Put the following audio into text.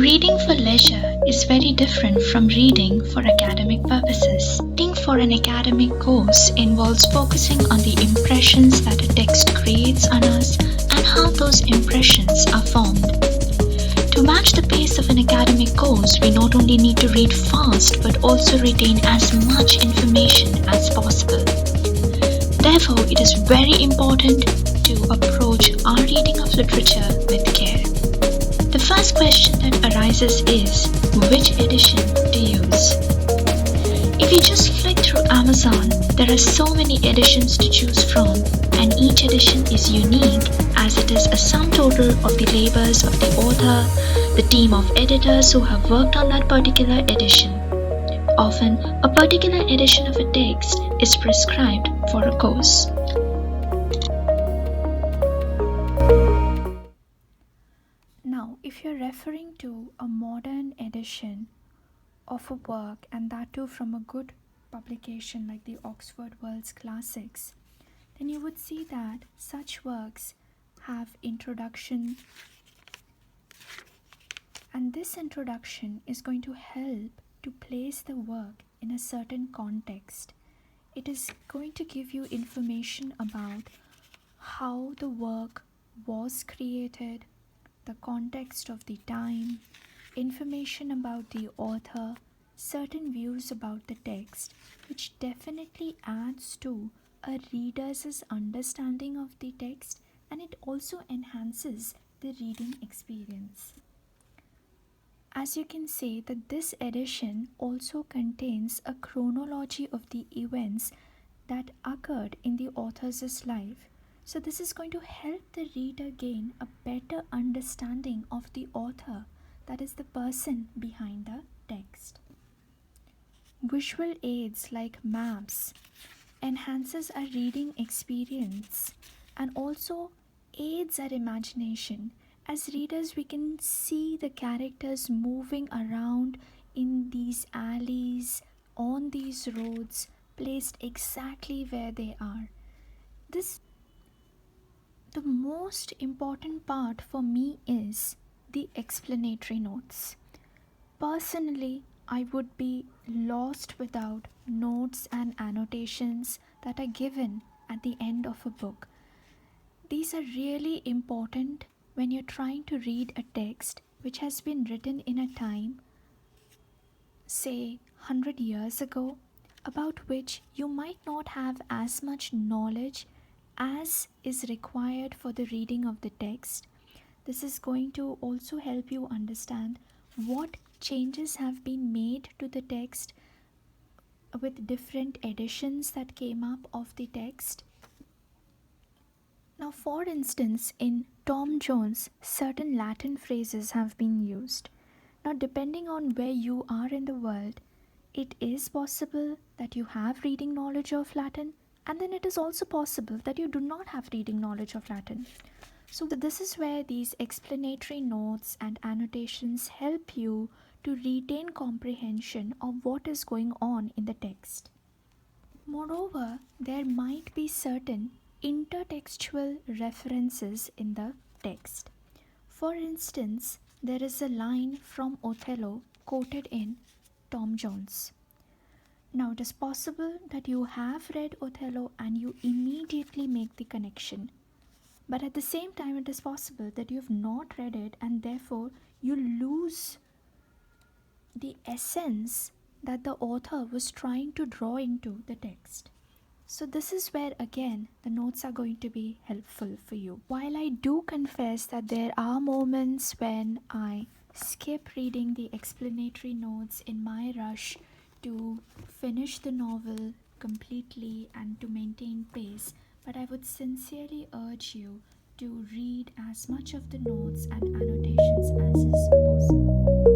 Reading for leisure is very different from reading for academic purposes. Reading for an academic course involves focusing on the impressions that a text creates on us and how those impressions are formed. To match the pace of an academic course, we not only need to read fast but also retain as much information as possible. Therefore, it is very important to approach our reading of literature with care. The first question that arises is, which edition to use? If you just flick through Amazon, there are so many editions to choose from, and each edition is unique as it is a sum total of the labors of the author, the team of editors who have worked on that particular edition. Often, a particular edition of a text is prescribed for a course. Now, if you're referring to a modern edition of a work, and that too from a good publication like the Oxford World's Classics, then you would see that such works have introduction, and this introduction is going to help to place the work in a certain context. It is going to give you information about how the work was created, the context of the time, information about the author, certain views about the text, which definitely adds to a reader's understanding of the text, and it also enhances the reading experience. As you can see that this edition also contains a chronology of the events that occurred in the author's life. So this is going to help the reader gain a better understanding of the author, that is the person behind the text. Visual aids like maps enhances our reading experience and also aids our imagination. As readers, we can see the characters moving around in these alleys, on these roads, placed exactly where they are. The most important part for me is the explanatory notes. Personally, I would be lost without notes and annotations that are given at the end of a book. These are really important when you're trying to read a text which has been written in a time, say 100 years ago, about which you might not have as much knowledge as is required for the reading of the text. This is going to also help you understand what changes have been made to the text with different editions that came up of the text. Now, for instance, in Tom Jones, certain Latin phrases have been used. Now, depending on where you are in the world, it is possible that you have reading knowledge of Latin, and then it is also possible that you do not have reading knowledge of Latin. So this is where these explanatory notes and annotations help you to retain comprehension of what is going on in the text. Moreover, there might be certain intertextual references in the text. For instance, there is a line from Othello quoted in Tom Jones. Now, it is possible that you have read Othello and you immediately make the connection. But at the same time, it is possible that you have not read it and therefore you lose the essence that the author was trying to draw into the text. So this is where again the notes are going to be helpful for you. While I do confess that there are moments when I skip reading the explanatory notes in my rush to finish the novel completely and to maintain pace, but I would sincerely urge you to read as much of the notes and annotations as is possible.